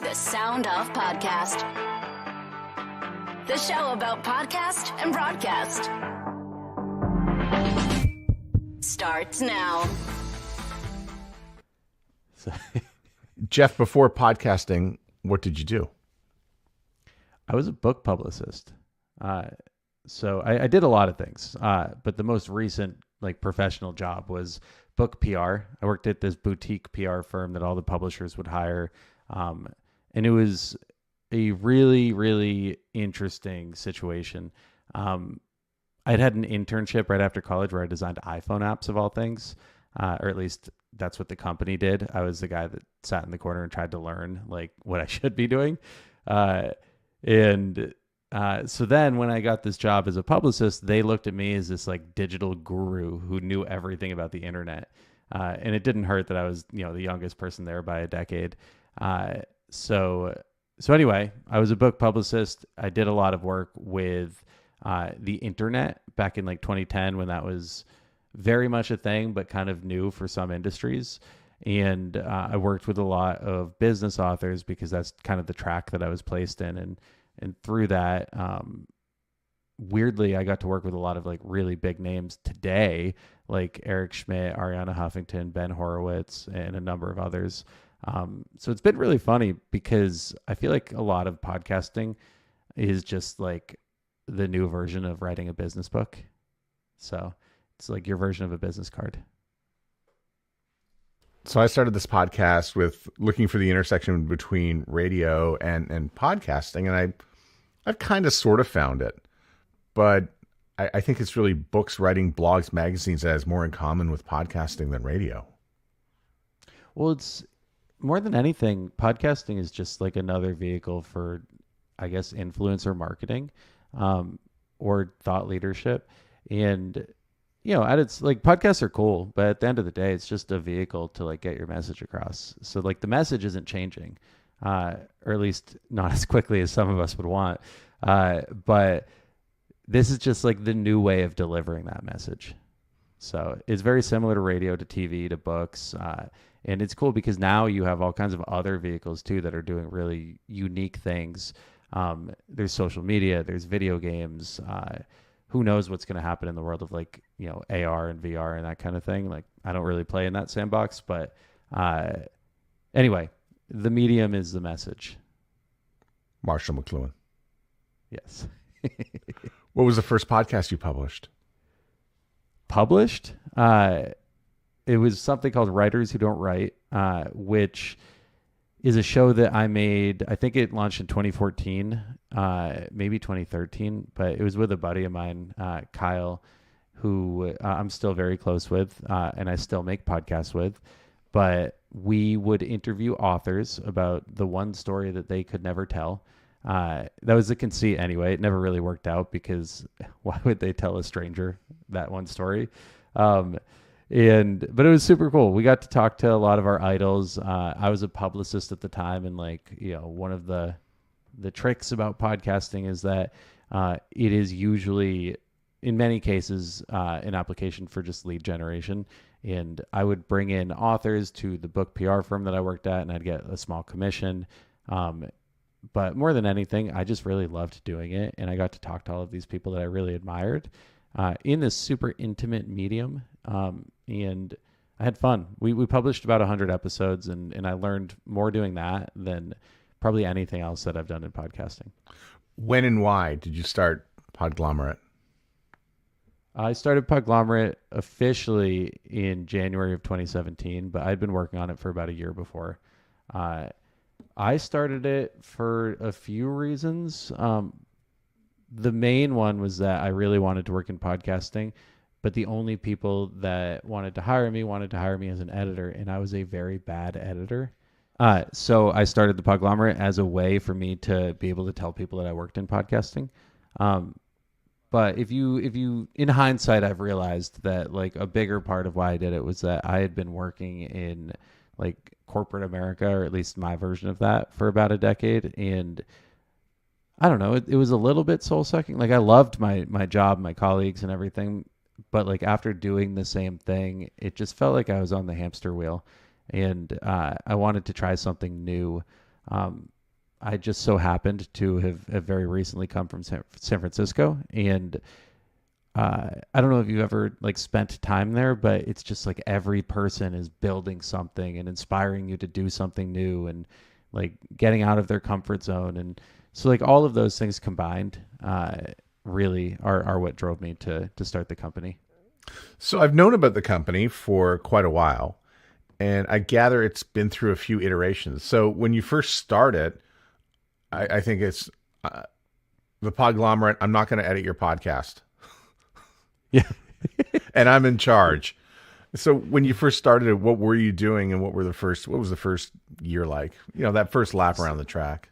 The Sound Off Podcast. The show about podcast and broadcast. Starts now. Jeff, before podcasting, what did you do? I was a book publicist. So I did a lot of things, but the most recent professional job was book PR. I worked at this boutique PR firm that all the publishers would hire. And it was a really, really interesting situation. I'd had an internship right after college where I designed iPhone apps of all things, or at least that's what the company did. I was the guy that sat in the corner and tried to learn what I should be doing. So then when I got this job as a publicist, they looked at me as this digital guru who knew everything about the internet. And it didn't hurt that I was, the youngest person there by a decade. So anyway, I was a book publicist. I did a lot of work with the internet back in 2010 when that was very much a thing, but kind of new for some industries. And I worked with a lot of business authors because that's kind of the track that I was placed in. And through that, weirdly, I got to work with a lot of really big names today, like Eric Schmidt, Ariana Huffington, Ben Horowitz, and a number of others. So it's been really funny because I feel like a lot of podcasting is just the new version of writing a business book. So it's your version of a business card. So I started this podcast with looking for the intersection between radio and podcasting, and I've kind of sort of found it. But I think it's really books, writing, blogs, magazines that has more in common with podcasting than radio. Well, it's more than anything, podcasting is just another vehicle for, I guess, influencer marketing or thought leadership. And at its podcasts are cool, but at the end of the day, it's just a vehicle to get your message across. So the message isn't changing, or at least not as quickly as some of us would want. But this is just the new way of delivering that message. So it's very similar to radio, to TV, to books. And it's cool because now you have all kinds of other vehicles too that are doing really unique things. There's social media, there's video games, who knows what's going to happen in the world of AR and VR and that kind of thing. I don't really play in that sandbox, but anyway, the medium is the message. Marshall McLuhan. Yes. What was the first podcast you published? Published? It was something called Writers Who Don't Write, which is a show that I made. I think it launched in 2014, maybe 2013, but it was with a buddy of mine, Kyle, who I'm still very close with, and I still make podcasts with. But we would interview authors about the one story that they could never tell. That was the conceit anyway. It never really worked out because why would they tell a stranger that one story? But it was super cool. We got to talk to a lot of our idols. I was a publicist at the time, and one of the tricks about podcasting is that it is usually, in many cases, an application for just lead generation. And I would bring in authors to the book PR firm that I worked at, and I'd get a small commission. But more than anything, I just really loved doing it, and I got to talk to all of these people that I really admired in this super intimate medium. And I had fun. We published about 100 episodes, and I learned more doing that than probably anything else that I've done in podcasting. When and why did you start Podglomerate? I started Podglomerate officially in January of 2017, but I'd been working on it for about a year before. I started it for a few reasons. The main one was that I really wanted to work in podcasting, but the only people that wanted to hire me as an editor, and I was a very bad editor. So I started the Podglomerate as a way for me to be able to tell people that I worked in podcasting. But if you, in hindsight, I've realized that a bigger part of why I did it was that I had been working in corporate America, or at least my version of that, for about a decade. And I don't know, it was a little bit soul sucking. I loved my job, my colleagues and everything. But after doing the same thing, it just felt like I was on the hamster wheel, and I wanted to try something new. I just so happened to have very recently come from San Francisco, and I don't know if you've ever like spent time there, but it's just like every person is building something and inspiring you to do something new and like getting out of their comfort zone. And so like all of those things combined really are what drove me to start the company. So I've known about the company for quite a while, and I gather it's been through a few iterations. So when you first started, I think it's the Podglomerate. I'm not going to edit your podcast. Yeah. And I'm in charge. So when you first started it, what were you doing, and what was the first year like? You know, that first lap around the track.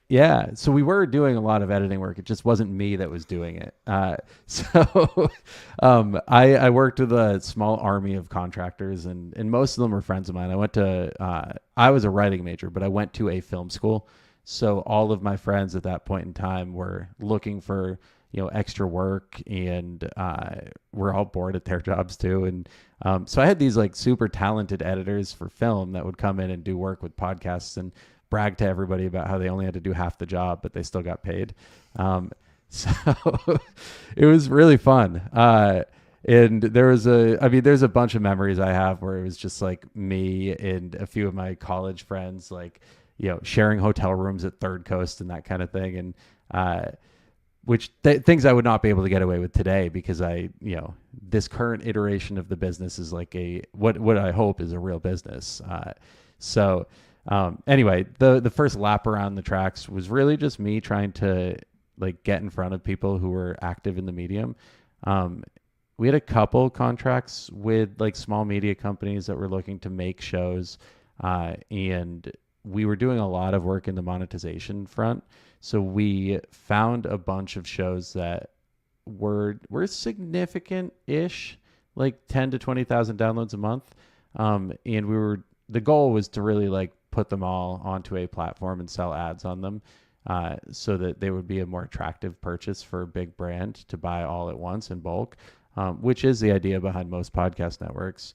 Yeah, so we were doing a lot of editing work. It just wasn't me that was doing it. I worked with a small army of contractors, and most of them were friends of mine. I was a writing major, but I went to a film school. So all of my friends at that point in time were looking for, extra work, and we're all bored at their jobs too. And so I had these like super talented editors for film that would come in and do work with podcasts and brag to everybody about how they only had to do half the job, but they still got paid. So it was really fun. And there's a bunch of memories I have where it was just like me and a few of my college friends, like, sharing hotel rooms at Third Coast and that kind of thing. And, things I would not be able to get away with today, because this current iteration of the business is like what I hope is a real business. Anyway, the first lap around the tracks was really just me trying to like get in front of people who were active in the medium. We had a couple contracts with like small media companies that were looking to make shows, and we were doing a lot of work in the monetization front. So we found a bunch of shows that were significant-ish, like 10 to 20,000 downloads a month. And the goal was to really like put them all onto a platform and sell ads on them, so that they would be a more attractive purchase for a big brand to buy all at once in bulk, which is the idea behind most podcast networks.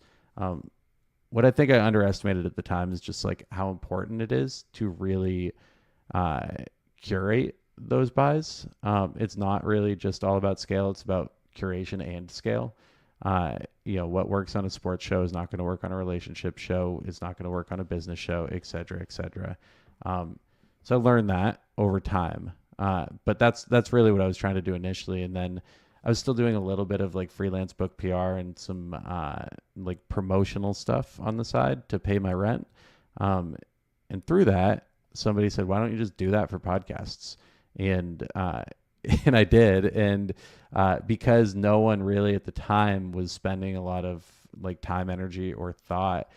What I think I underestimated at the time is just like how important it is to really curate those buys. It's not really just all about scale. It's about curation and scale. What works on a sports show is not going to work on a relationship show. It's not going to work on a business show, et cetera, et cetera. So I learned that over time. But that's really what I was trying to do initially. And then I was still doing a little bit of like freelance book PR and some like promotional stuff on the side to pay my rent. And through that, somebody said, "Why don't you just do that for podcasts?" And and I did. And because no one really at the time was spending a lot of like time, energy, or thought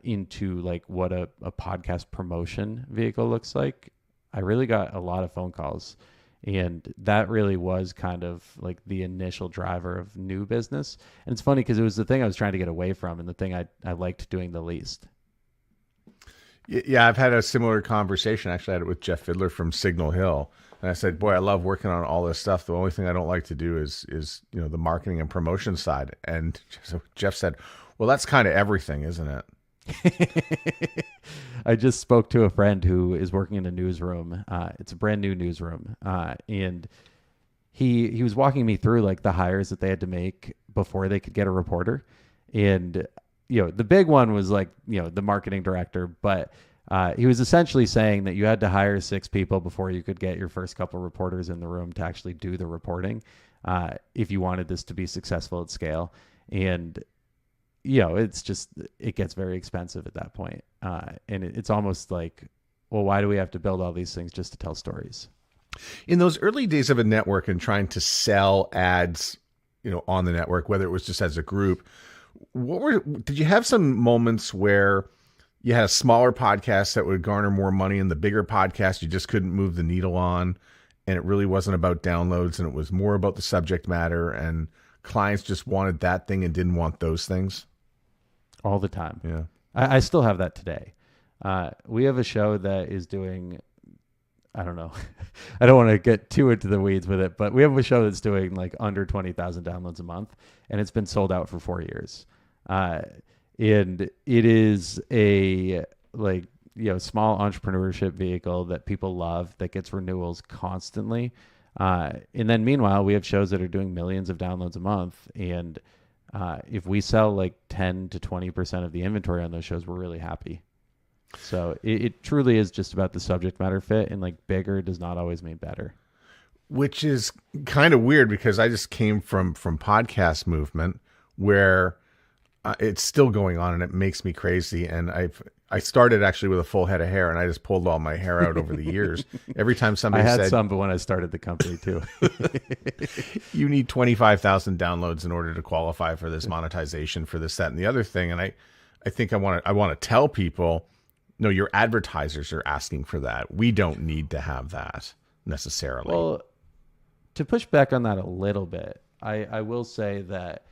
into like what a podcast promotion vehicle looks like, I really got a lot of phone calls. And that really was kind of like the initial driver of new business. And it's funny because it was the thing I was trying to get away from and the thing I liked doing the least. Yeah, I've had a similar conversation. Actually, I had it with Jeff Fiddler from Signal Hill. And I said, boy, I love working on all this stuff. The only thing I don't like to do is the marketing and promotion side. And Jeff said, well, that's kind of everything, isn't it? I just spoke to a friend who is working in a newsroom. It's a brand new newsroom. And he was walking me through like the hires that they had to make before they could get a reporter. And the big one was like, the marketing director, but he was essentially saying that you had to hire 6 people before you could get your first couple reporters in the room to actually do the reporting, if you wanted this to be successful at scale. And, it gets very expensive at that point. And it's almost like, well, why do we have to build all these things just to tell stories? In those early days of a network and trying to sell ads, on the network, whether it was just as a group, did you have some moments where you had a smaller podcast that would garner more money and the bigger podcast you just couldn't move the needle on, and it really wasn't about downloads and it was more about the subject matter, and clients just wanted that thing and didn't want those things? All the time. Yeah. I still have that today. We have a show that is doing, I don't know, I don't want to get too into the weeds with it, but we have a show that's doing like under 20,000 downloads a month, and it's been sold out for 4 years. And it is a like small entrepreneurship vehicle that people love, that gets renewals constantly. And then meanwhile, we have shows that are doing millions of downloads a month. And if we sell like 10 to 20% of the inventory on those shows, we're really happy. So it truly is just about the subject matter fit, and like bigger does not always mean better. Which is kind of weird because I just came from podcast movement where it's still going on and it makes me crazy. And I started actually with a full head of hair and I just pulled all my hair out over the years. Every time somebody I had said, some, but when I started the company too, you need 25,000 downloads in order to qualify for this monetization for this, that, and the other thing. And I think I want to tell people, no, your advertisers are asking for that. We don't need to have that necessarily. Well, to push back on that a little bit, I will say that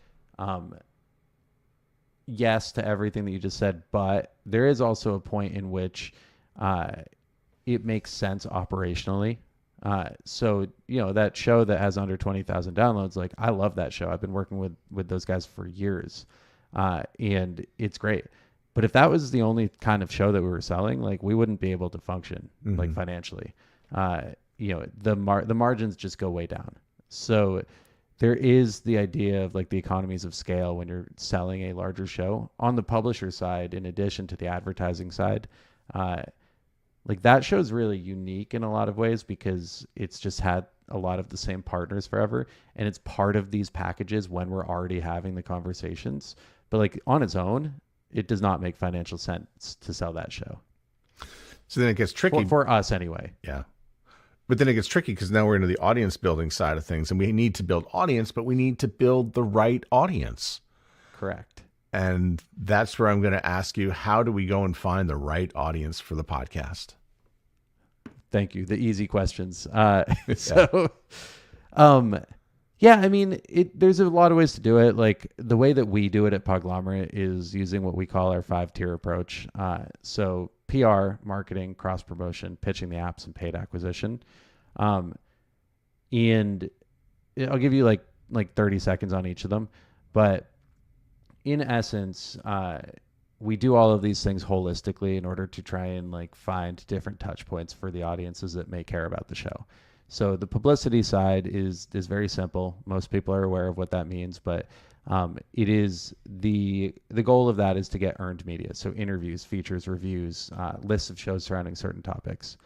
yes to everything that you just said, but there is also a point in which it makes sense operationally. So, that show that has under 20,000 downloads, like I love that show. I've been working with those guys for years, and it's great. But if that was the only kind of show that we were selling, like we wouldn't be able to function like financially. The margins just go way down. So there is the idea of like the economies of scale when you're selling a larger show. On the publisher side, in addition to the advertising side, like that show's really unique in a lot of ways because it's just had a lot of the same partners forever, and it's part of these packages when we're already having the conversations. But like on its own, it does not make financial sense to sell that show. So then it gets tricky. For us anyway. Yeah. But then it gets tricky because now we're into the audience building side of things, and we need to build audience, but we need to build the right audience. Correct. And that's where I'm going to ask you, how do we go and find the right audience for the podcast? Thank you. The easy questions. Yeah, I mean, there's a lot of ways to do it. Like the way that we do it at Podglomerate is using what we call our 5-tier approach. So PR, marketing, cross promotion, pitching the apps, and paid acquisition. And I'll give you like 30 seconds on each of them. But in essence, we do all of these things holistically in order to try and like find different touch points for the audiences that may care about the show. So the publicity side is very simple. Most people are aware of what that means, but it is the goal of that is to get earned media. So interviews, features, reviews, lists of shows surrounding certain topics.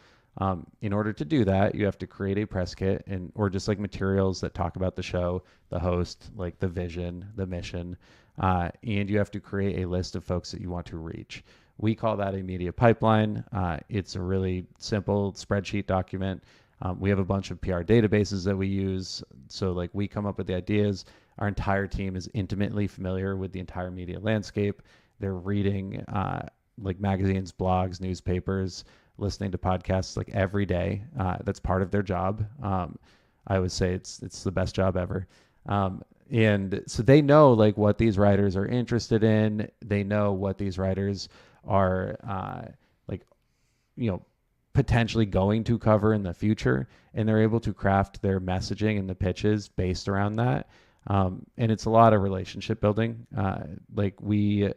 In order to do that, you have to create a press kit or just like materials that talk about the show, the host, like the vision, the mission, and you have to create a list of folks that you want to reach. We call that a media pipeline. It's a really simple spreadsheet document. We have a bunch of PR databases that we use. So like we come up with the ideas. Our entire team is intimately familiar with the entire media landscape. They're reading like magazines, blogs, newspapers, listening to podcasts like every day. That's part of their job. I would say it's the best job ever. And so they know like what these writers are interested in. They know what these writers are potentially going to cover in the future, and they're able to craft their messaging and the pitches based around that. And it's a lot of relationship building. Like we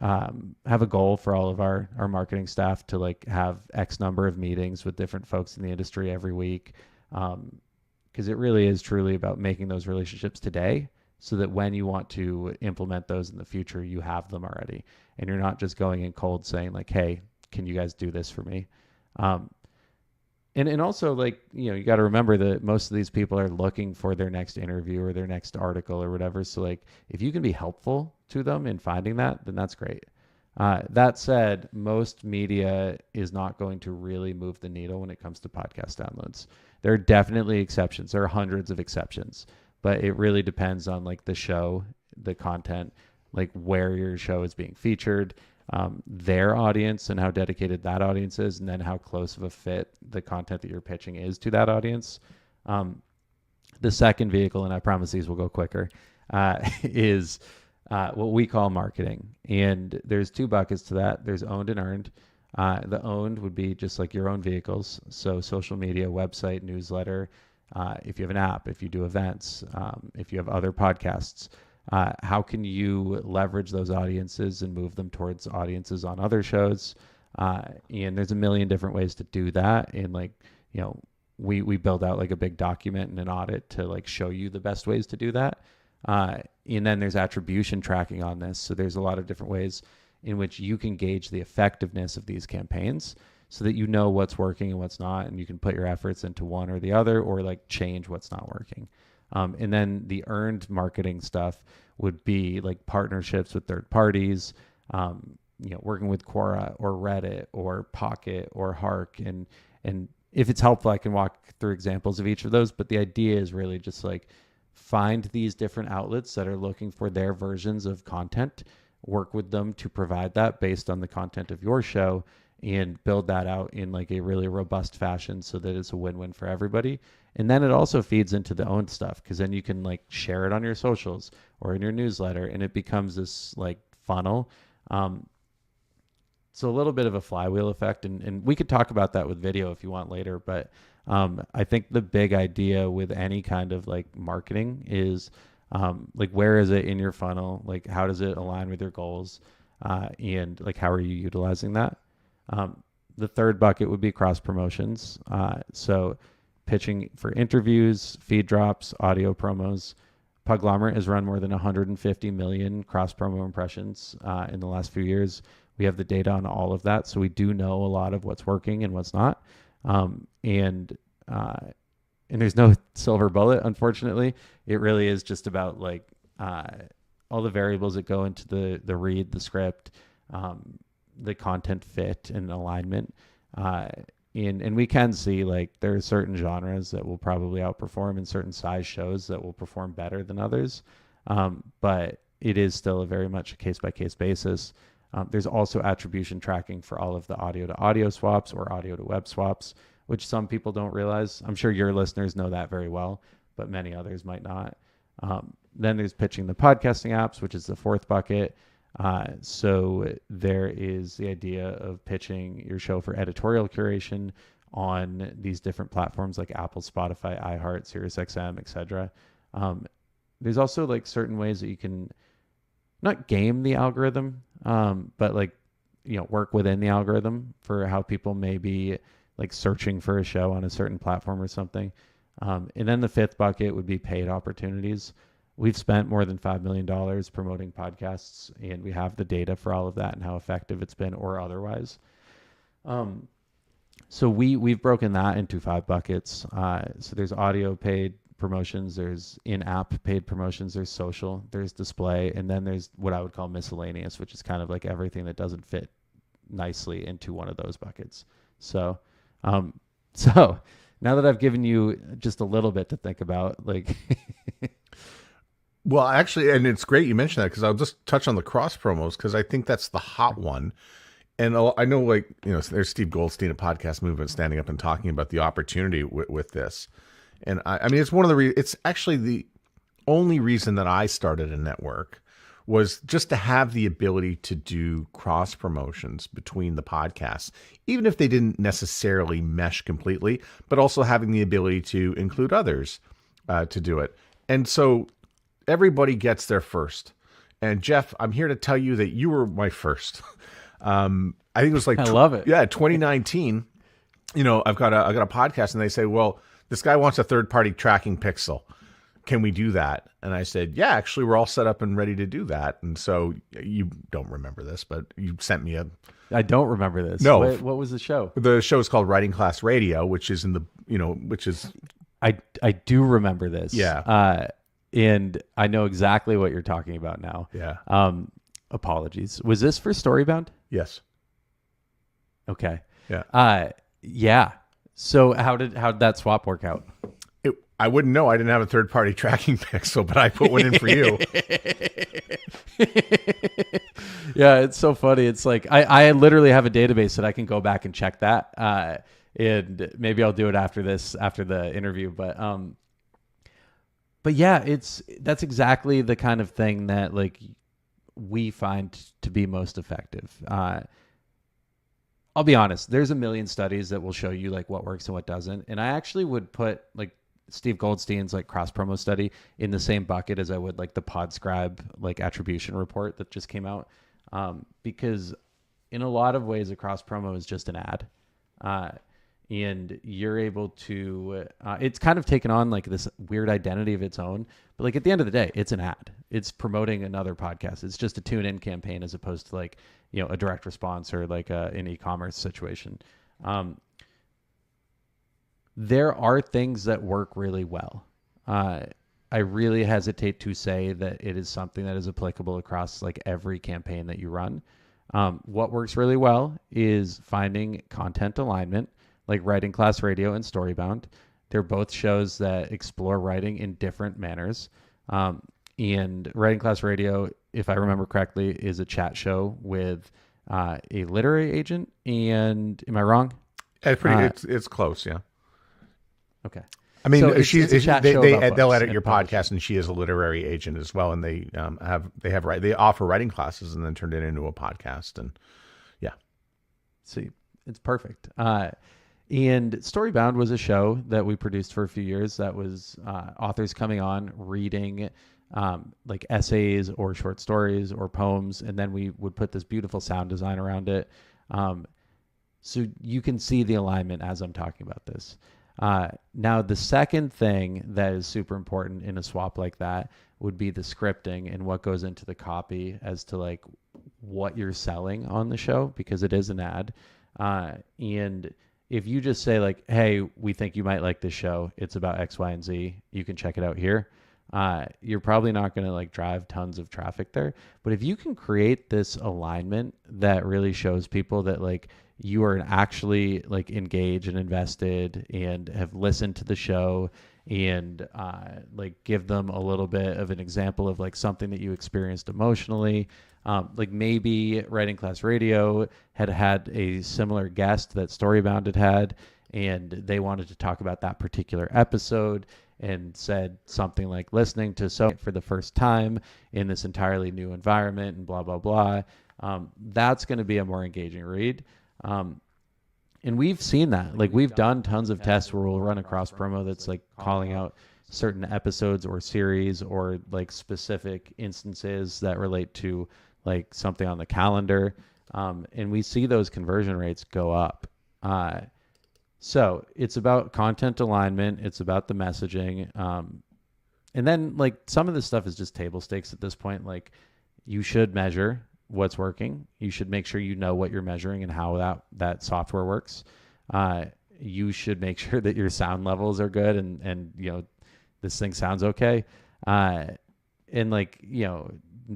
have a goal for all of our marketing staff to like have X number of meetings with different folks in the industry every week. Because it really is truly about making those relationships today so that when you want to implement those in the future, you have them already. And you're not just going in cold saying like, hey, can you guys do this for me? And also like, you got to remember that most of these people are looking for their next interview or their next article or whatever. So like, if you can be helpful to them in finding that, then that's great. That said, most media is not going to really move the needle when it comes to podcast downloads. There are definitely exceptions. There are hundreds of exceptions, but it really depends on like the show, the content, like where your show is being featured, their audience and how dedicated that audience is, and then how close of a fit the content that you're pitching is to that audience. The second vehicle, and I promise these will go quicker, is what we call marketing. And there's two buckets to that. There's owned and earned. The owned would be just like your own vehicles. So social media, website, newsletter, if you have an app, if you do events, if you have other podcasts, how can you leverage those audiences and move them towards audiences on other shows? And there's a million different ways to do that. And like, we build out like a big document and an audit to like show you the best ways to do that. And then there's attribution tracking on this. So there's a lot of different ways in which you can gauge the effectiveness of these campaigns so that you know what's working and what's not, and you can put your efforts into one or the other, or like change what's not working. And then the earned marketing stuff would be like partnerships with third parties, working with Quora or Reddit or Pocket or Hark. And if it's helpful, I can walk through examples of each of those. But the idea is really just like find these different outlets that are looking for their versions of content, work with them to provide that based on the content of your show, and build that out in like a really robust fashion so that it's a win-win for everybody. And then it also feeds into the owned stuff, because then you can like share it on your socials or in your newsletter, and it becomes this like funnel. So a little bit of a flywheel effect, and we could talk about that with video if you want later. But I think the big idea with any kind of like marketing is like, where is it in your funnel? Like, how does it align with your goals? And like, how are you utilizing that? The third bucket would be cross promotions. So pitching for interviews, feed drops, audio promos. Podglomerate has run more than 150 million cross promo impressions in the last few years. We have the data on all of that, so we do know a lot of what's working and what's not. And there's no silver bullet, unfortunately. It really is just about like all the variables that go into the read, the script, the content fit and alignment. And we can see like there are certain genres that will probably outperform and certain size shows that will perform better than others. But it is still very much a case-by-case basis. There's also attribution tracking for all of the audio to audio swaps or audio to web swaps, which some people don't realize. I'm sure your listeners know that very well, but many others might not. Then there's pitching the podcasting apps, which is the fourth bucket. So there is the idea of pitching your show for editorial curation on these different platforms like Apple, Spotify, iHeart, SiriusXM, etc. There's also like certain ways that you can not game the algorithm, but like, work within the algorithm for how people may be like searching for a show on a certain platform or something. And then the fifth bucket would be paid opportunities. We've spent more than $5 million promoting podcasts, and we have the data for all of that and how effective it's been or otherwise. So we've broken that into 5 buckets. So there's audio paid promotions, there's in-app paid promotions, there's social, there's display, and then there's what I would call miscellaneous, which is kind of like everything that doesn't fit nicely into one of those buckets. So now that I've given you just a little bit to think about, like... Well, actually, and it's great you mentioned that, because I'll just touch on the cross promos, because I think that's the hot one. And I know, like, there's Steve Goldstein at Podcast Movement standing up and talking about the opportunity with this. And I mean, it's one of the it's actually the only reason that I started a network was just to have the ability to do cross promotions between the podcasts, even if they didn't necessarily mesh completely, but also having the ability to include others to do it. And so everybody gets there first. And Jeff, I'm here to tell you that you were my first. I think it was like, I love it. Yeah, 2019. I've got a podcast, and they say, well, this guy wants a third-party tracking pixel. Can we do that? And I said, yeah, actually, we're all set up and ready to do that. And so you don't remember this, but you sent me I don't remember this. No. What was the show? The show is called Writing Class Radio, which is which is. I do remember this. Yeah. And I know exactly what you're talking about now. Yeah. Apologies. Was this for Storybound? Yes. Okay. Yeah. Yeah. So how did that swap work out? I wouldn't know. I didn't have a third-party tracking pixel, but I put one in for you. Yeah, it's so funny. It's like I literally have a database that I can go back and check that. And maybe I'll do it after the interview. But yeah, that's exactly the kind of thing that like we find to be most effective. I'll be honest, there's a million studies that will show you like what works and what doesn't. And I actually would put like Steve Goldstein's like cross promo study in the same bucket as I would like the Podscribe like attribution report that just came out. Because in a lot of ways, a cross promo is just an ad. And you're able to, it's kind of taken on like this weird identity of its own. But like at the end of the day, it's an ad. It's promoting another podcast. It's just a tune-in campaign as opposed to like, a direct response or like an e-commerce situation. There are things that work really well. I really hesitate to say that it is something that is applicable across like every campaign that you run. What works really well is finding content alignment, like Writing Class Radio and Storybound. They're both shows that explore writing in different manners. And Writing Class Radio, if I remember correctly, is a chat show with a literary agent. And am I wrong? It's close, yeah. Okay. I mean, So they'll edit your podcast, and she is a literary agent as well, and they offer writing classes and then turned it into a podcast, and yeah. See, it's perfect. And Storybound was a show that we produced for a few years that was authors coming on reading like essays or short stories or poems, and then we would put this beautiful sound design around it. So you can see the alignment as I'm talking about this. Now, the second thing that is super important in a swap like that would be the scripting and what goes into the copy as to like what you're selling on the show, because it is an ad. And if you just say like, hey, we think you might like this show, it's about X, Y, and Z, you can check it out here. You're probably not going to like drive tons of traffic there. But if you can create this alignment that really shows people that like you are actually like engaged and invested and have listened to the show, and like give them a little bit of an example of like something that you experienced emotionally. Like maybe Writing Class Radio had a similar guest that Storybound had, and they wanted to talk about that particular episode and said something like listening to so for the first time in this entirely new environment and blah, blah, blah. That's going to be a more engaging read. And we've seen that. Like we've done tons of tests where we'll run a cross promo that's like calling out certain episodes or series or like specific instances that relate to like something on the calendar. And we see those conversion rates go up. So it's about content alignment. It's about the messaging. And then like some of this stuff is just table stakes at this point. Like you should measure what's working. You should make sure you know what you're measuring and how that software works. You should make sure that your sound levels are good and this thing sounds okay. And like,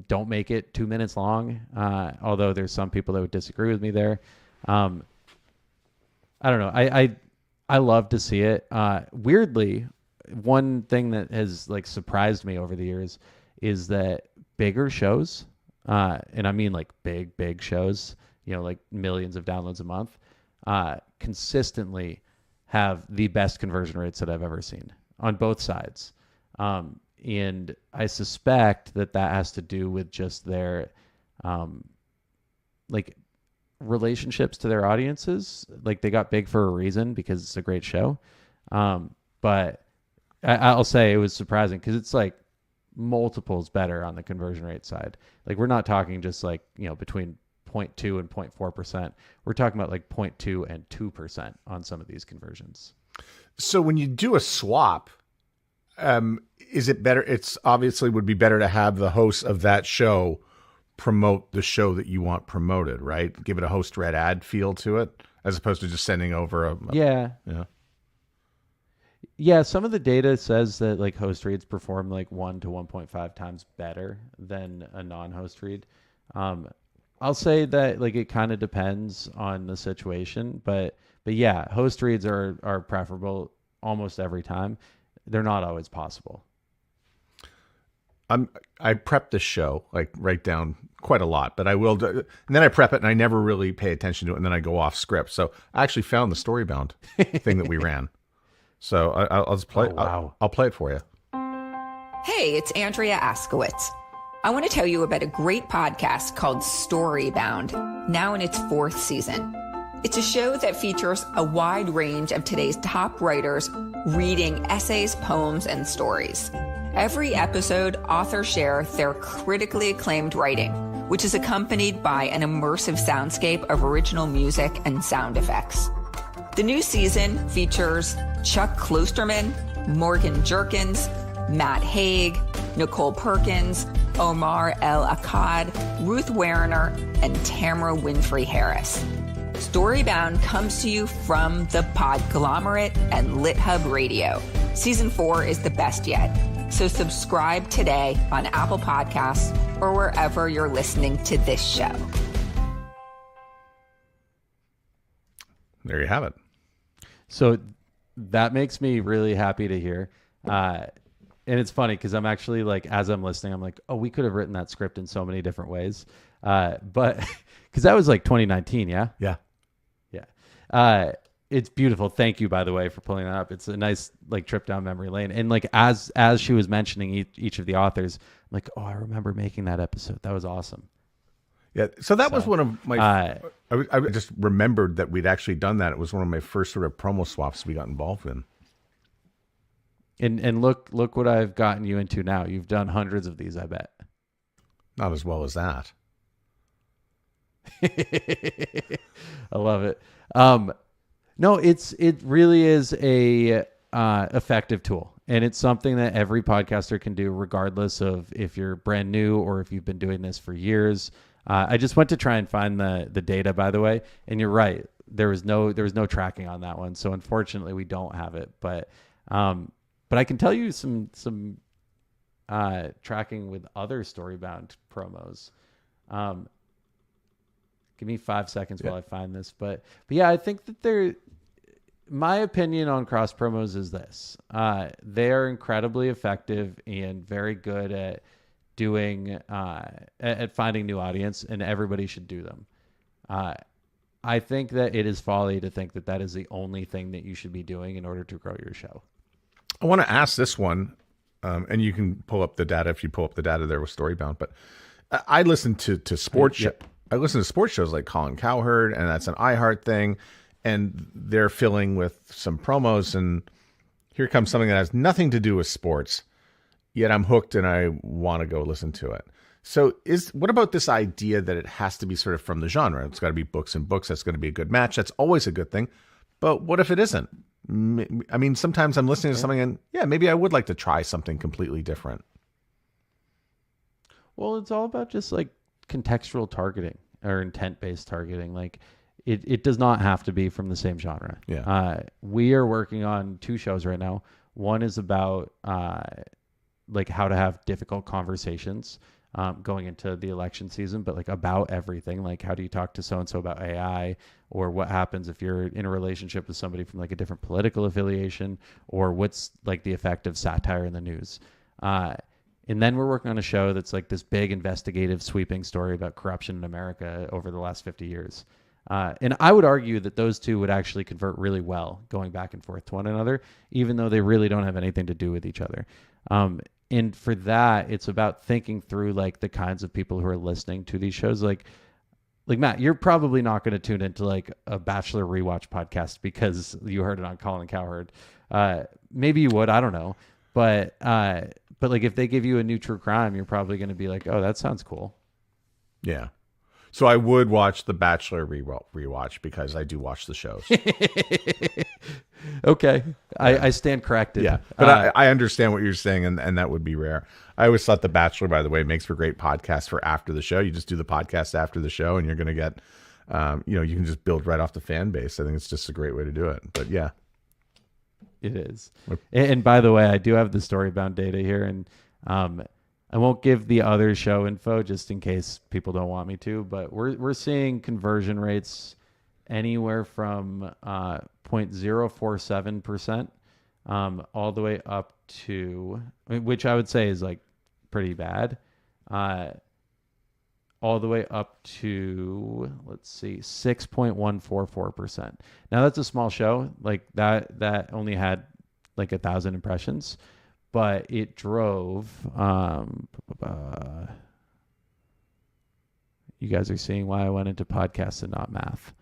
don't make it 2 minutes long. Although there's some people that would disagree with me there. I don't know. I love to see it. Weirdly, one thing that has like surprised me over the years is that bigger shows, and I mean like big shows, like millions of downloads a month, consistently have the best conversion rates that I've ever seen on both sides. And I suspect that has to do with just their like relationships to their audiences. Like they got big for a reason because it's a great show. But I'll say it was surprising because it's like multiples better on the conversion rate side. Like we're not talking just like, between 0.2 and 0.4%. We're talking about like 0.2 and 2% on some of these conversions. So when you do a swap, is it better? It's obviously would be better to have the host of that show promote the show that you want promoted, right? Give it a host read ad feel to it, as opposed to just sending over Yeah, some of the data says that like host reads perform like 1 to 1.5 times better than a non-host read. I'll say that like it kind of depends on the situation, but yeah, host reads are preferable almost every time. They're not always possible. I prep this show, like write down quite a lot, but I will do, and then I prep it and I never really pay attention to it, and then I go off script. So I actually found the Storybound thing that we ran. So I'll just play. Oh, wow. I'll play it for you. Hey, it's Andrea Askowitz. I want to tell you about a great podcast called Storybound, now in its 4th season. It's a show that features a wide range of today's top writers reading essays, poems, and stories. Every episode, authors share their critically acclaimed writing, which is accompanied by an immersive soundscape of original music and sound effects. The new season features Chuck Klosterman, Morgan Jerkins, Matt Haig, Nicole Perkins, Omar El Akkad, Ruth Werner, and Tamara Winfrey Harris. Storybound comes to you from the Podglomerate and LitHub Radio. Season 4 is the best yet. So subscribe today on Apple Podcasts or wherever you're listening to this show. There you have it. So that makes me really happy to hear. And it's funny because I'm actually like, as I'm listening, I'm like, oh, we could have written that script in so many different ways. But because that was like 2019, yeah? Yeah. Yeah. It's beautiful. Thank you, by the way, for pulling that up. It's a nice like trip down memory lane. And like as she was mentioning each of the authors, I'm like, oh, I remember making that episode. That was awesome. Yeah. So that was one of my. I just remembered that we'd actually done that. It was one of my first sort of promo swaps we got involved in. And look what I've gotten you into now. You've done hundreds of these, I bet. Not as well as that. I love it. No, it really is a effective tool, and it's something that every podcaster can do, regardless of if you're brand new or if you've been doing this for years. I just went to try and find the data, by the way, and you're right. There was no tracking on that one, so unfortunately we don't have it. But I can tell you some tracking with other Storybound promos. Give me 5 seconds while I find this. But yeah, I think that my opinion on cross promos is this. They are incredibly effective and very good at doing, at finding new audience, and everybody should do them. I think that it is folly to think that that is the only thing that you should be doing in order to grow your show. I want to ask this one, and you can pull up the data if you pull up the data there with Storybound, but I listen to sports Yep. I listen to sports shows like Colin Cowherd, and that's an iHeart thing, and they're filling with some promos, and here comes something that has nothing to do with sports, yet I'm hooked and I want to go listen to it. So what about this idea that it has to be sort of from the genre? It's got to be books and books. That's going to be a good match. That's always a good thing. But what if it isn't? I mean, sometimes I'm listening to something and maybe I would like to try something completely different. Well, it's all about just like contextual targeting or intent-based targeting. Like it does not have to be from the same genre. Yeah. We are working on 2 shows right now. One is about like how to have difficult conversations going into the election season, but like about everything. Like how do you talk to so-and-so about AI, or what happens if you're in a relationship with somebody from like a different political affiliation, or what's like the effect of satire in the news. And then we're working on a show that's like this big investigative sweeping story about corruption in America over the last 50 years. And I would argue that those 2 would actually convert really well going back and forth to one another, even though they really don't have anything to do with each other. And for that, it's about thinking through like the kinds of people who are listening to these shows. Like Matt, you're probably not going to tune into like a Bachelor rewatch podcast because you heard it on Colin Cowherd. Maybe you would, I don't know. But like if they give you a new true crime, you're probably going to be like, oh, that sounds cool. Yeah. So I would watch the Bachelor rewatch because I do watch the shows. Okay. I stand corrected. Yeah. But I understand what you're saying, and that would be rare. I always thought The Bachelor, by the way, makes for great podcasts for after the show. You just do the podcast after the show, and you're going to get, you can just build right off the fan base. I think it's just a great way to do it. But yeah. It is. And by the way, I do have the Storybound data here, and I won't give the other show info just in case people don't want me to, but we're seeing conversion rates anywhere from 0.047% all the way up to, which I would say is like pretty bad, all the way up to, let's see, 6.144%. Now that's a small show. Like that only had like 1,000 impressions, but it drove, you guys are seeing why I went into podcasts and not math.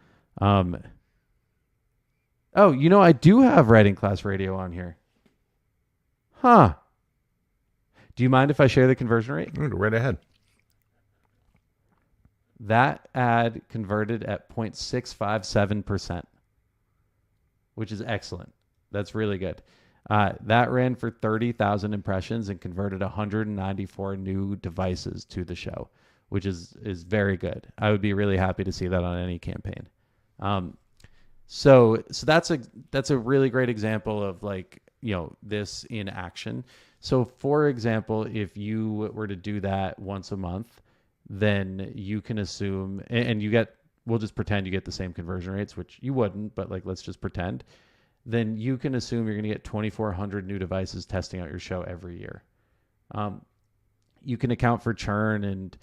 Oh, I do have writing class radio on here. Huh. Do you mind if I share the conversion rate? Go right ahead. That ad converted at 0.657%, which is excellent. That's really good. That ran for 30,000 impressions and converted 194 new devices to the show, which is very good. I would be really happy to see that on any campaign. So that's a really great example of like, this in action. So for example, if you were to do that once a month, then you can assume, and we'll just pretend you get the same conversion rates, which you wouldn't, but like, let's just pretend. Then you can assume you're going to get 2,400 new devices testing out your show every year. You can account for churn and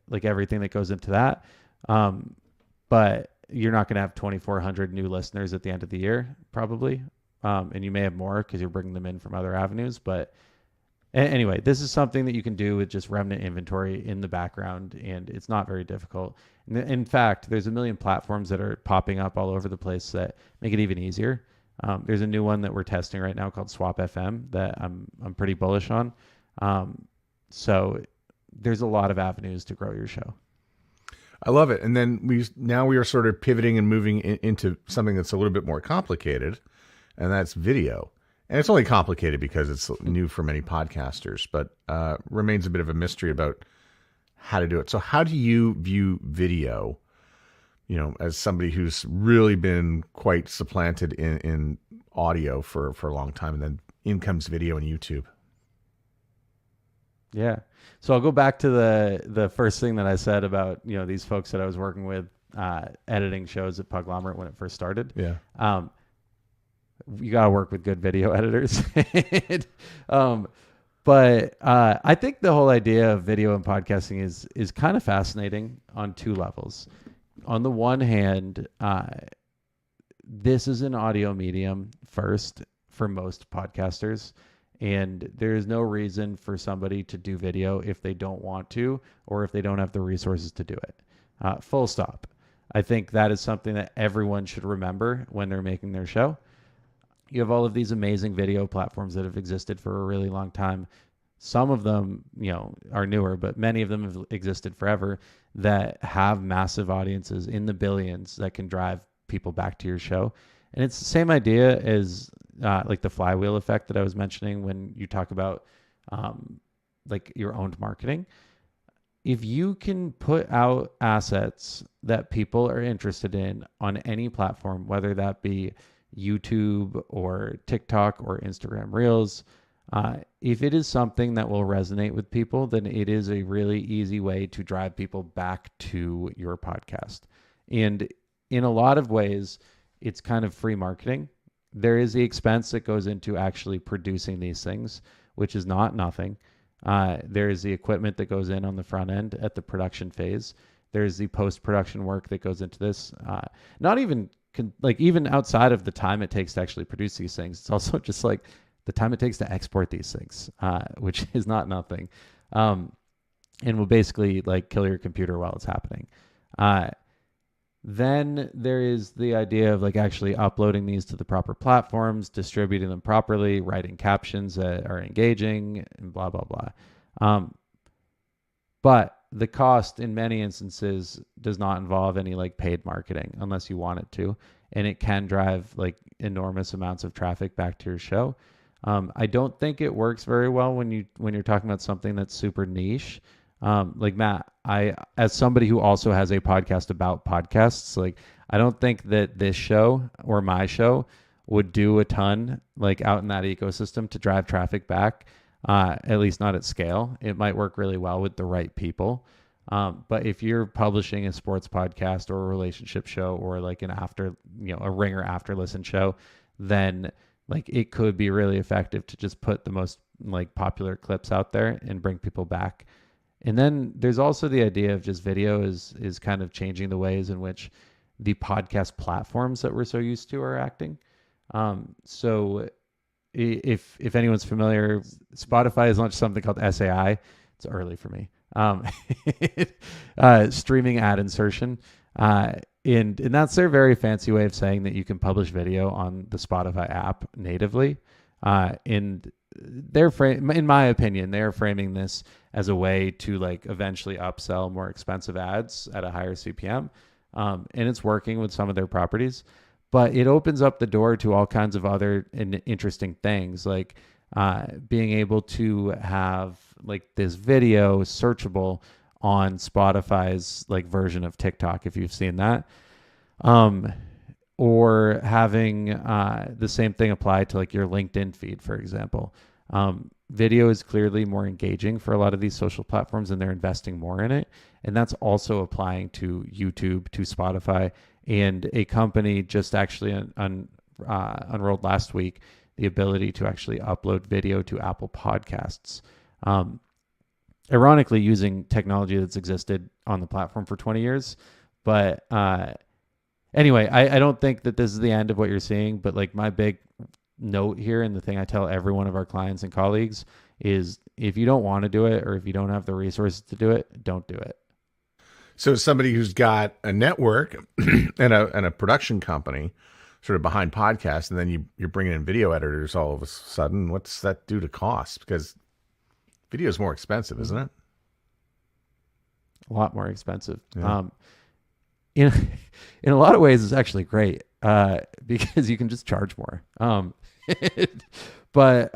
like everything that goes into that. But you're not going to have 2,400 new listeners at the end of the year, probably. And you may have more because you're bringing them in from other avenues. But anyway, this is something that you can do with just remnant inventory in the background, and it's not very difficult. In fact, there's a million platforms that are popping up all over the place that make it even easier. There's a new one that we're testing right now called Swap FM that I'm pretty bullish on. So there's a lot of avenues to grow your show. I love it. And then we are sort of pivoting and moving into something that's a little bit more complicated, and that's video. And it's only complicated because it's new for many podcasters, but remains a bit of a mystery about how to do it. So how do you view video, as somebody who's really been quite supplanted in audio for a long time, and then in comes video and YouTube? Yeah. So I'll go back to the first thing that I said about, these folks that I was working with editing shows at Podglomerate when it first started. Yeah. You got to work with good video editors. But I think the whole idea of video and podcasting is kind of fascinating on two levels. On the one hand, this is an audio medium first for most podcasters, and there is no reason for somebody to do video if they don't want to, or if they don't have the resources to do it. Full stop. I think that is something that everyone should remember when they're making their show. You have all of these amazing video platforms that have existed for a really long time. Some of them, are newer, but many of them have existed forever that have massive audiences in the billions that can drive people back to your show. And it's the same idea as like the flywheel effect that I was mentioning when you talk about like your owned marketing. If you can put out assets that people are interested in on any platform, whether that be YouTube or TikTok or Instagram Reels, if it is something that will resonate with people, then it is a really easy way to drive people back to your podcast. And in a lot of ways, it's kind of free marketing. There is the expense that goes into actually producing these things, which is not nothing. There is the equipment that goes in on the front end at the production phase. There's the post-production work that goes into this. Not even even outside of the time it takes to actually produce these things, it's also just like the time it takes to export these things, which is not nothing, and will basically like kill your computer while it's happening. Then there is the idea of like actually uploading these to the proper platforms, distributing them properly, writing captions that are engaging, and blah, blah, blah. But the cost in many instances does not involve any like paid marketing unless you want it to. And it can drive like enormous amounts of traffic back to your show. I don't think it works very well when you're talking about something that's super niche. Like Matt, as somebody who also has a podcast about podcasts, like I don't think that this show or my show would do a ton like out in that ecosystem to drive traffic back, at least not at scale. It might work really well with the right people. But if you're publishing a sports podcast or a relationship show or like a ringer after listen show, then like it could be really effective to just put the most like popular clips out there and bring people back. And then there's also the idea of just video is kind of changing the ways in which the podcast platforms that we're so used to are acting. So if anyone's familiar, Spotify has launched something called SAI. It's early for me. Streaming ad insertion. And that's their very fancy way of saying that you can publish video on the Spotify app natively. And in my opinion, they're framing this as a way to like eventually upsell more expensive ads at a higher CPM. And it's working with some of their properties, but it opens up the door to all kinds of other interesting things, like being able to have like this video searchable on Spotify's like version of TikTok, if you've seen that. Or having the same thing apply to like your LinkedIn feed, for example. Video is clearly more engaging for a lot of these social platforms, and they're investing more in it. And that's also applying to YouTube, to Spotify, and a company just actually unrolled last week the ability to actually upload video to Apple Podcasts. Ironically, using technology that's existed on the platform for 20 years. But anyway, I don't think that this is the end of what you're seeing, but like my big note here, and the thing I tell every one of our clients and colleagues, is if you don't want to do it, or if you don't have the resources to do it, don't do it. So somebody who's got a network and a production company sort of behind podcasts, and then you're bringing in video editors all of a sudden, what's that do to cost? Because video is more expensive, isn't it? A lot more expensive. Yeah. In a lot of ways, it's actually great because you can just charge more. But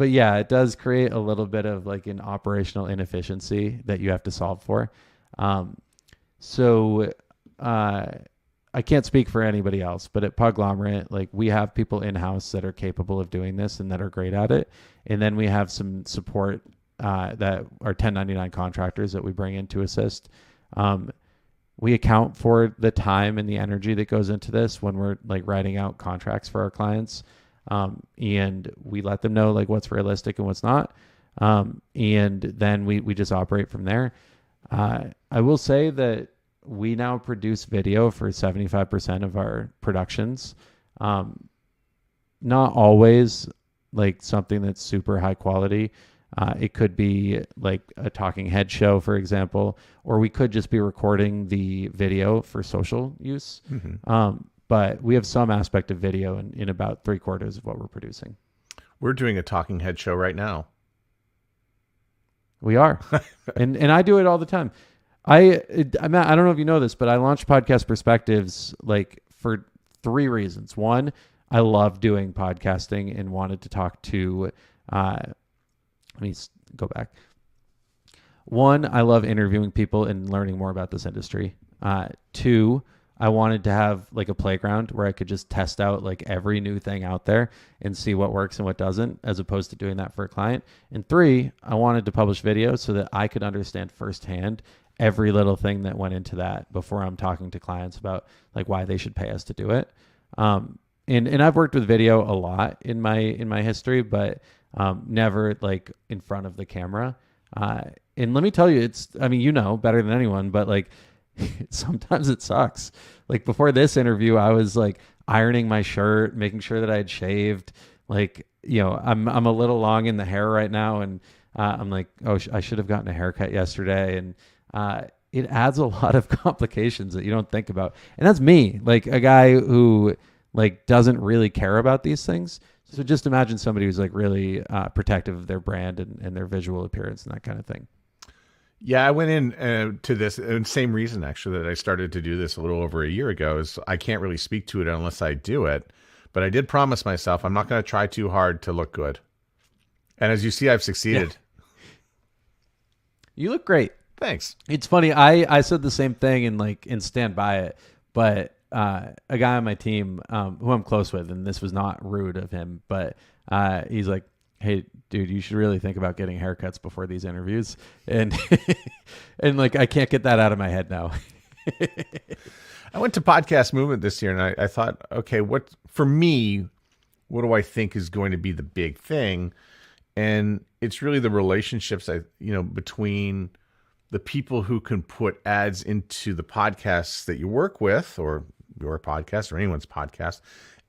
yeah, it does create a little bit of like an operational inefficiency that you have to solve for. So I can't speak for anybody else, but at Podglomerate, like we have people in-house that are capable of doing this and that are great at it. And then we have some support that are 1099 contractors that we bring in to assist. We account for the time and the energy that goes into this when we're like writing out contracts for our clients. And we let them know like what's realistic and what's not. And then we just operate from there. I will say that we now produce video for 75% of our productions. Not always like something that's super high quality. It could be like a talking head show, for example, or we could just be recording the video for social use. Mm-hmm. But we have some aspect of video in about 3/4 of what we're producing. We're doing a talking head show right now. We are. and I do it all the time. I don't know if you know this, but I launched Podcast Perspectives like for 3 reasons. One, I love doing podcasting and wanted to talk to, let me go back. One, I love interviewing people and learning more about this industry. 2, I wanted to have like a playground where I could just test out like every new thing out there and see what works and what doesn't, as opposed to doing that for a client. And 3, I wanted to publish videos so that I could understand firsthand every little thing that went into that before I'm talking to clients about like why they should pay us to do it. And I've worked with video a lot in my history, but never like in front of the camera. And let me tell you, you know better than anyone, but like sometimes it sucks. Like before this interview, I was like ironing my shirt, making sure that I had shaved. Like, you know, I'm a little long in the hair right now, and I'm like, oh, I should have gotten a haircut yesterday. And it adds a lot of complications that you don't think about. And that's me, like a guy who like doesn't really care about these things. So just imagine somebody who's like really protective of their brand and their visual appearance and that kind of thing. Yeah, I went in to this, and same reason actually that I started to do this a little over a year ago, is I can't really speak to it unless I do it. But I did promise myself I'm not going to try too hard to look good. And as you see, I've succeeded. Yeah. You look great. Thanks. It's funny. I said the same thing and stand by it. But a guy on my team who I'm close with, and this was not rude of him, but he's like, hey, dude, you should really think about getting haircuts before these interviews. And and like, I can't get that out of my head now. I went to Podcast Movement this year, and I thought, okay, what do I think is going to be the big thing? And it's really the relationships between the people who can put ads into the podcasts that you work with, or your podcast or anyone's podcast.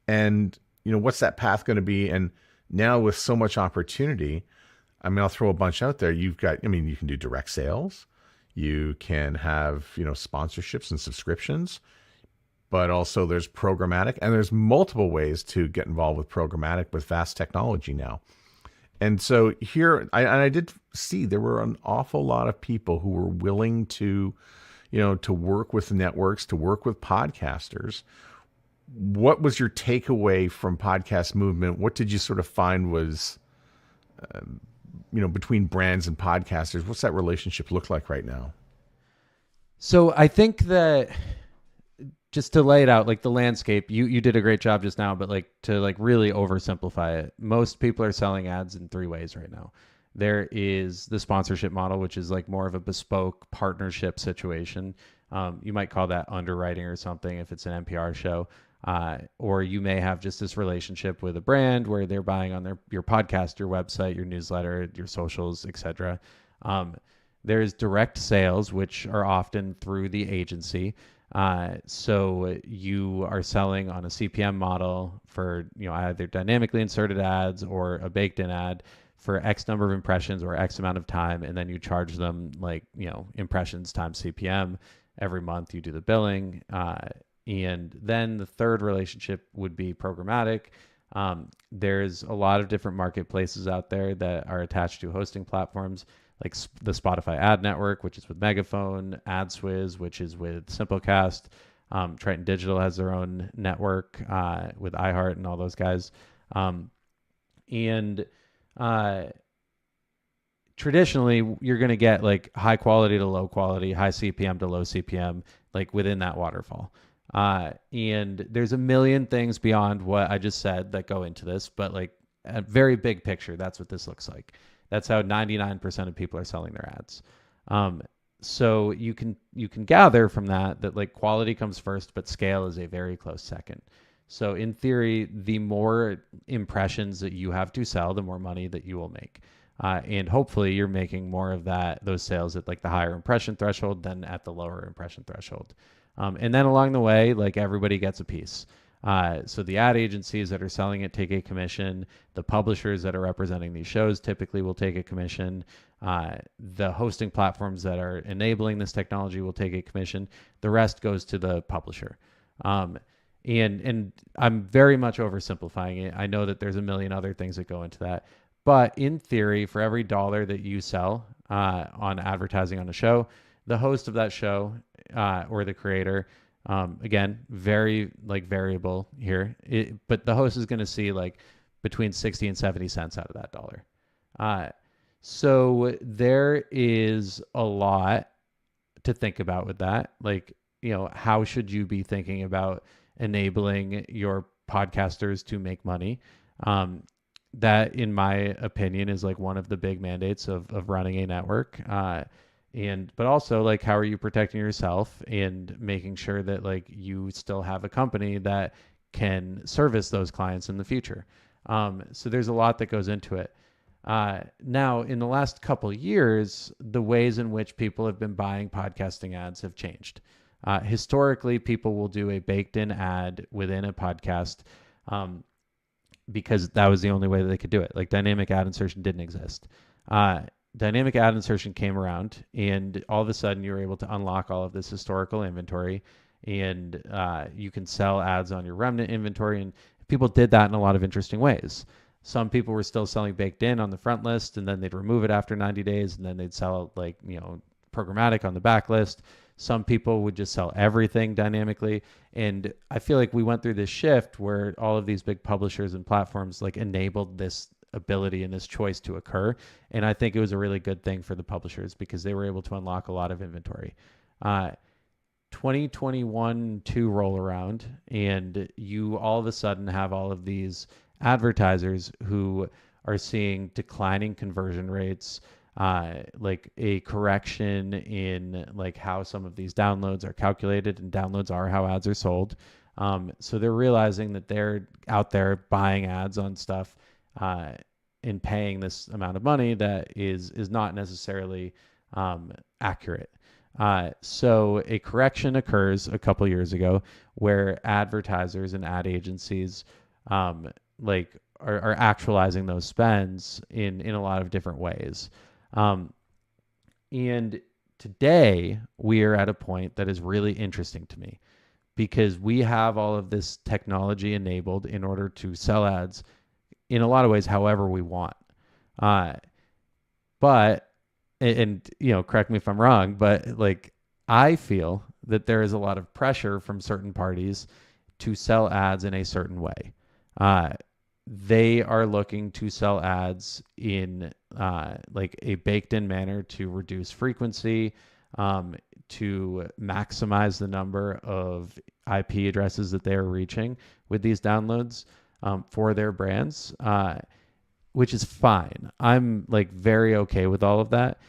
And, what's that path going to be? And now with so much opportunity, I'll throw a bunch out there. You can do direct sales. You can have, sponsorships and subscriptions, but also there's programmatic, and there's multiple ways to get involved with programmatic with vast technology now. And so here, I did see there were an awful lot of people who were willing to, to work with networks, to work with podcasters. What was your takeaway from podcast movement? What did you sort of find was, between brands and podcasters? What's that relationship look like right now? So I think that, just to lay it out, like the landscape, you did a great job just now, but like to like really oversimplify it, most people are selling ads in three ways right now. There is the sponsorship model, which is like more of a bespoke partnership situation. You might call that underwriting or something if it's an NPR show. Or you may have just this relationship with a brand where they're buying on your podcast, your website, your newsletter, your socials, etc. There's direct sales, which are often through the agency. So you are selling on a CPM model for, either dynamically inserted ads or a baked in ad for X number of impressions or X amount of time. And then you charge them like, impressions times CPM. Every month you do the billing. And then the third relationship would be programmatic. There's a lot of different marketplaces out there that are attached to hosting platforms, like the Spotify ad network, which is with Megaphone, AdSwiz, which is with Simplecast. Triton Digital has their own network with iHeart and all those guys. Traditionally, you're going to get like high quality to low quality, high CPM to low CPM, like within that waterfall. And there's a million things beyond what I just said that go into this, but like a very big picture, that's what this looks like. That's how 99% of people are selling their ads. So you can gather from that like quality comes first, but scale is a very close second. So in theory, the more impressions that you have to sell, the more money that you will make. And hopefully you're making more of those sales at like the higher impression threshold than at the lower impression threshold. And then along the way, like everybody gets a piece. So the ad agencies that are selling it take a commission. The publishers that are representing these shows typically will take a commission. The hosting platforms that are enabling this technology will take a commission. The rest goes to the publisher. And I'm very much oversimplifying it. I know that there's a million other things that go into that. But in theory, for every dollar that you sell on advertising on a show, the host of that show or the creator, again, very like variable here, but the host is going to see like between 60 and 70 cents out of that dollar. So there is a lot to think about with that. Like, how should you be thinking about enabling your podcasters to make money? That, in my opinion, is like one of the big mandates of running a network. But also like, how are you protecting yourself and making sure that like you still have a company that can service those clients in the future? So there's a lot that goes into it. Now, in the last couple years, the ways in which people have been buying podcasting ads have changed. Historically, people will do a baked in ad within a podcast because that was the only way that they could do it. Like dynamic ad insertion didn't exist. Dynamic ad insertion came around, and all of a sudden you were able to unlock all of this historical inventory, and you can sell ads on your remnant inventory. And people did that in a lot of interesting ways. Some people were still selling baked in on the front list, and then they'd remove it after 90 days, and then they'd sell like, programmatic on the back list. Some people would just sell everything dynamically. And I feel like we went through this shift where all of these big publishers and platforms like enabled this ability and this choice to occur. And I think it was a really good thing for the publishers because they were able to unlock a lot of inventory. 2021 2 roll around, and you all of a sudden have all of these advertisers who are seeing declining conversion rates, like a correction in like how some of these downloads are calculated, and downloads are how ads are sold. So they're realizing that they're out there buying ads on stuff and paying this amount of money that is not necessarily accurate. So a correction occurs a couple years ago where advertisers and ad agencies like are actualizing those spends in a lot of different ways. And today we are at a point that is really interesting to me because we have all of this technology enabled in order to sell ads in a lot of ways however we want. Uh, but, and, correct me if I'm wrong, but like, I feel that there is a lot of pressure from certain parties to sell ads in a certain way. They are looking to sell ads in like a baked in manner to reduce frequency, to maximize the number of IP addresses that they are reaching with these downloads for their brands, which is fine. I'm like very okay with all of that.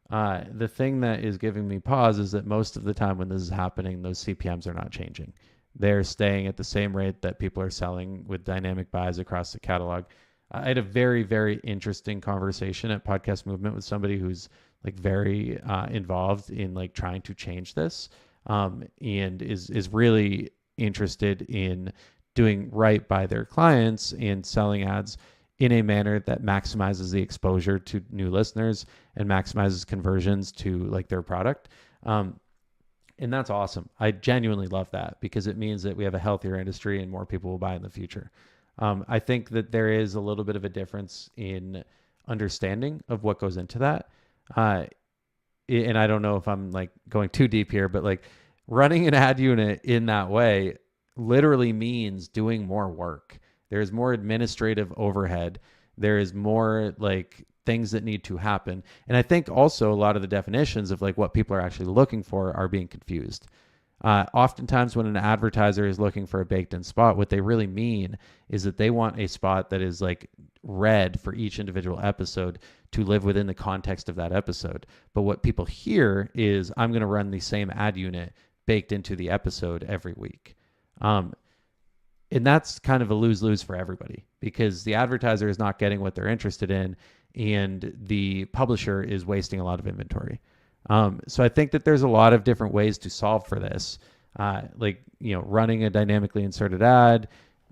The thing that is giving me pause is that most of the time when this is happening, those CPMs are not changing. They're staying at the same rate that people are selling with dynamic buys across the catalog. I had a very, very interesting conversation at Podcast Movement with somebody who's like very involved in like trying to change this, and is really interested in doing right by their clients and selling ads in a manner that maximizes the exposure to new listeners and maximizes conversions to like their product. And that's awesome. I genuinely love that because it means that we have a healthier industry and more people will buy in the future. I think that there is a little bit of a difference in understanding of what goes into that. And I don't know if I'm like going too deep here, but like running an ad unit in that way literally means doing more work. There's more administrative overhead. There is more like things that need to happen. And I think also a lot of the definitions of like what people are actually looking for are being confused. Oftentimes when an advertiser is looking for a baked in spot, what they really mean is that they want a spot that is like read for each individual episode to live within the context of that episode. But what people hear is I'm going to run the same ad unit baked into the episode every week. And that's kind of a lose-lose for everybody because the advertiser is not getting what they're interested in and the publisher is wasting a lot of inventory. So I think that there's a lot of different ways to solve for this, like, running a dynamically inserted ad,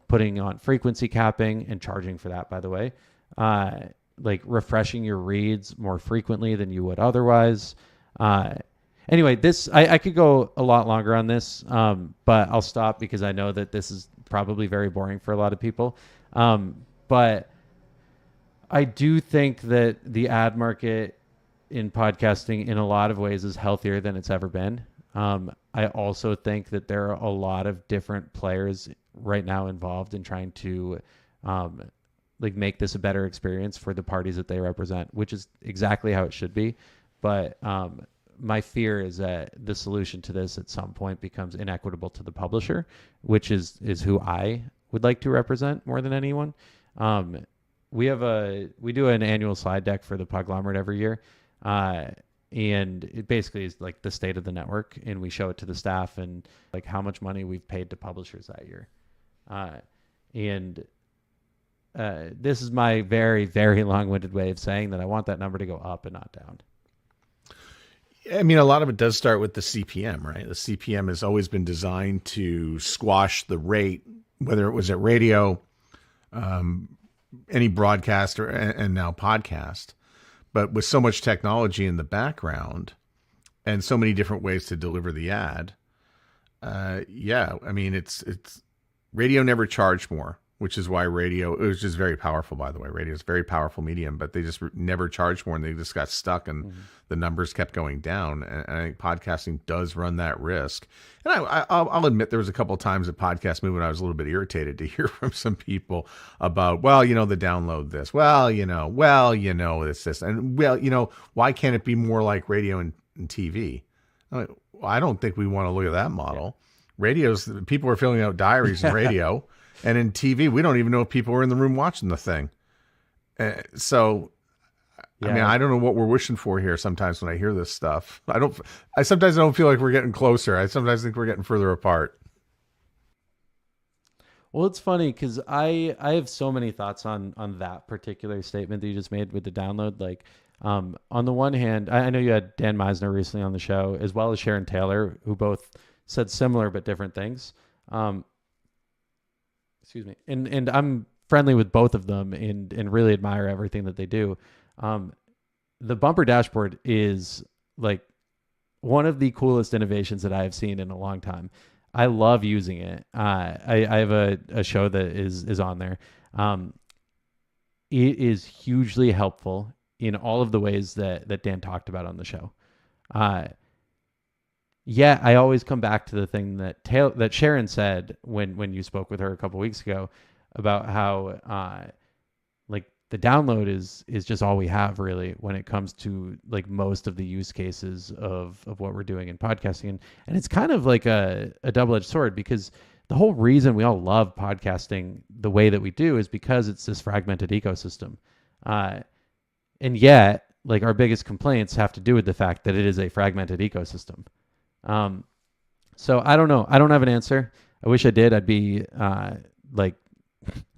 putting on frequency capping and charging for that, by the way, like refreshing your reads more frequently than you would otherwise. Anyway, I could go a lot longer on this, but I'll stop because I know that this is probably very boring for a lot of people. But I do think that the ad market in podcasting in a lot of ways is healthier than it's ever been. I also think that there are a lot of different players right now involved in trying to like make this a better experience for the parties that they represent, which is exactly how it should be. But my fear is that the solution to this at some point becomes inequitable to the publisher, which is who I would like to represent more than anyone. We do an annual slide deck for the Podglomerate every year. And it basically is like the state of the network, and we show it to the staff and like how much money we've paid to publishers that year. This is my very, very long-winded way of saying that I want that number to go up and not down. I mean, a lot of it does start with the CPM, right? The CPM has always been designed to squash the rate, whether it was at radio, any broadcast, and now podcast. But with so much technology in the background and so many different ways to deliver the ad, I mean, it's radio never charged more, which is why radio, it was just very powerful, by the way. Radio is a very powerful medium, but they just never charged more and they just got stuck and the numbers kept going down. And I think podcasting does run that risk. And I'll admit there was a couple of times at Podcast Movement I was a little bit irritated to hear from some people about, the download this. This. And, why can't it be more like radio and TV? I don't think we want to look at that model. Radio's, people are filling out diaries in radio. And in TV, we don't even know if people are in the room watching the thing. I mean, I don't know what we're wishing for here sometimes when I hear this stuff. I sometimes don't feel like we're getting closer. I sometimes think we're getting further apart. Well, it's funny because I have so many thoughts on that particular statement that you just made with the download. Like, on the one hand, I know you had Dan Meisner recently on the show, as well as Sharon Taylor, who both said similar but different things. Excuse me. And I'm friendly with both of them and really admire everything that they do. The bumper dashboard is like one of the coolest innovations that I have seen in a long time. I love using it. I have a show that is on there. it is hugely helpful in all of the ways that Dan talked about on the show. Yeah, I always come back to the thing that Sharon said when you spoke with her a couple weeks ago about how like the download is just all we have really when it comes to like most of the use cases of what we're doing in podcasting. And it's kind of like a double-edged sword, because the whole reason we all love podcasting the way that we do is because it's this fragmented ecosystem. And yet, like, our biggest complaints have to do with the fact that it is a fragmented ecosystem. So I don't know. I don't have an answer. I wish I did. I'd be like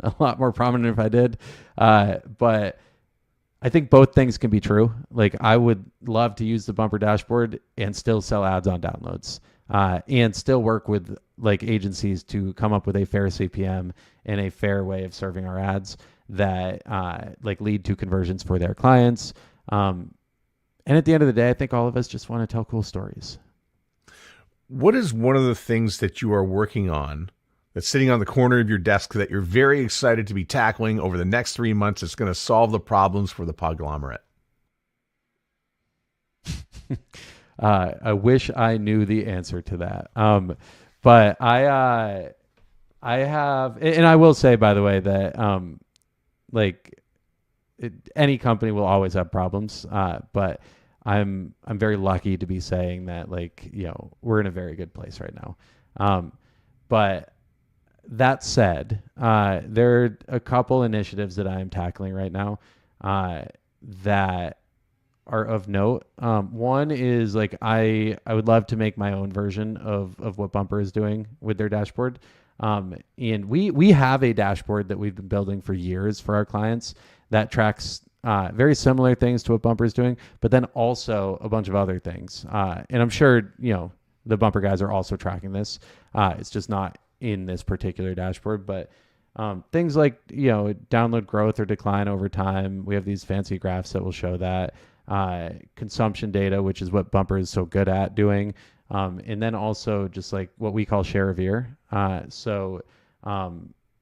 a lot more prominent if I did. But I think both things can be true. Like, I would love to use the Bumper dashboard and still sell ads on downloads, and still work with like agencies to come up with a fair CPM and a fair way of serving our ads that like lead to conversions for their clients. And at the end of the day, I think all of us just want to tell cool stories. What is one of the things that you are working on that's sitting on the corner of your desk that you're very excited to be tackling over the next 3 months that's going to solve the problems for the Podglomerate? I wish I knew the answer to that. But I have, and I will say, by the way, that any company will always have problems. But I'm very lucky to be saying that, like, you know, we're in a very good place right now. But that said, there are a couple initiatives that I'm tackling right now that are of note. One is like I would love to make my own version of what Bumper is doing with their dashboard. And we have a dashboard that we've been building for years for our clients that tracks very similar things to what Bumper is doing, but then also a bunch of other things. And I'm sure, you know, the Bumper guys are also tracking this. It's just not in this particular dashboard, but things like, you know, download growth or decline over time. We have these fancy graphs that will show that. Consumption data, which is what Bumper is so good at doing. And then also just like what we call share of ear.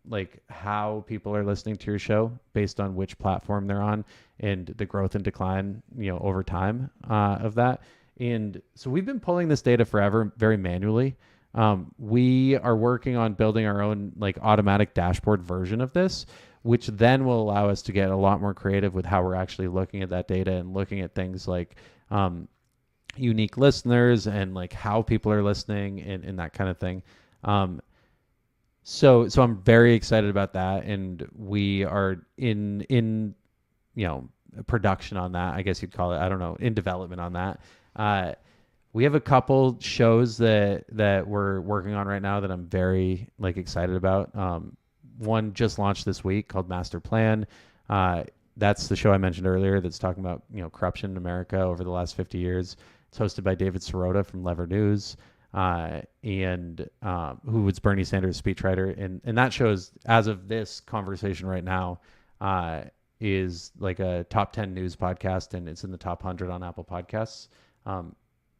Like how people are listening to your show based on which platform they're on and the growth and decline, you know, over time of that. And so we've been pulling this data forever, very manually. We are working on building our own like automatic dashboard version of this, which then will allow us to get a lot more creative with how we're actually looking at that data and looking at things like unique listeners and like how people are listening and that kind of thing. So I'm very excited about that, and we are in you know, production on that, I guess you'd call it. I don't know, in development on that. We have a couple shows that we're working on right now that I'm very like excited about. One just launched this week called Master Plan. That's the show I mentioned earlier that's talking about, you know, corruption in America over the last 50 years. It's hosted by David Sirota from Lever News, and who was Bernie Sanders' speechwriter. And that shows, as of this conversation right now, is like a top 10 news podcast, and it's in the top 100 on Apple Podcasts.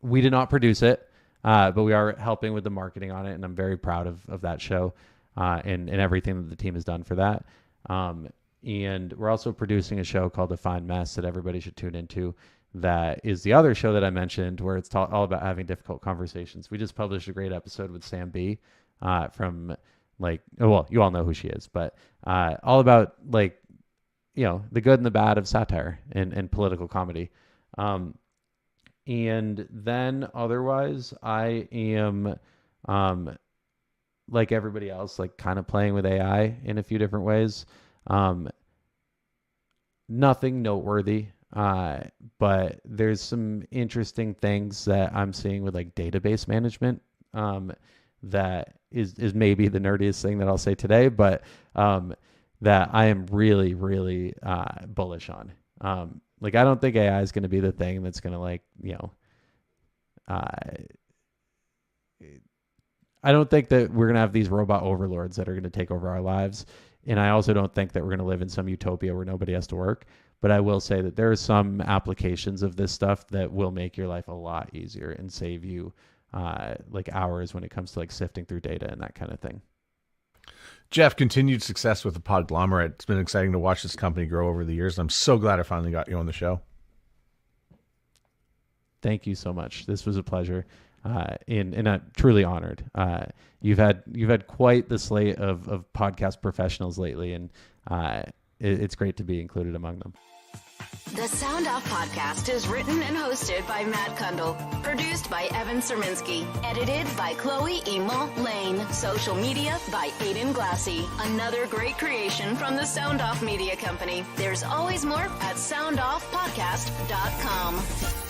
We did not produce it, but we are helping with the marketing on it, and I'm very proud of that show and everything that the team has done for that. And we're also producing a show called The Fine Mess that everybody should tune into. That is the other show that I mentioned, where it's all about having difficult conversations. We just published a great episode with Sam B from like, well, you all know who she is, but all about like, you know, the good and the bad of satire and political comedy. And then otherwise, I am like everybody else, like kind of playing with AI in a few different ways. Nothing noteworthy. But there's some interesting things that I'm seeing with like database management, that is maybe the nerdiest thing that I'll say today, but, that I am really, really, bullish on. Like, I don't think AI is going to be the thing that's going to like, you know, I don't think that we're going to have these robot overlords that are going to take over our lives. And I also don't think that we're going to live in some utopia where nobody has to work. But I will say that there are some applications of this stuff that will make your life a lot easier and save you like hours when it comes to like sifting through data and that kind of thing. Jeff, continued success with the Podglomerate. It's been exciting to watch this company grow over the years. I'm so glad I finally got you on the show. Thank you so much. This was a pleasure, and I'm truly honored. You've had quite the slate of podcast professionals lately, and it's great to be included among them. The Sound Off Podcast is written and hosted by Matt Kundle, produced by Evan Serminski, edited by Chloe Emo Lane, social media by Aiden Glassy. Another great creation from the Sound Off Media Company. There's always more at soundoffpodcast.com.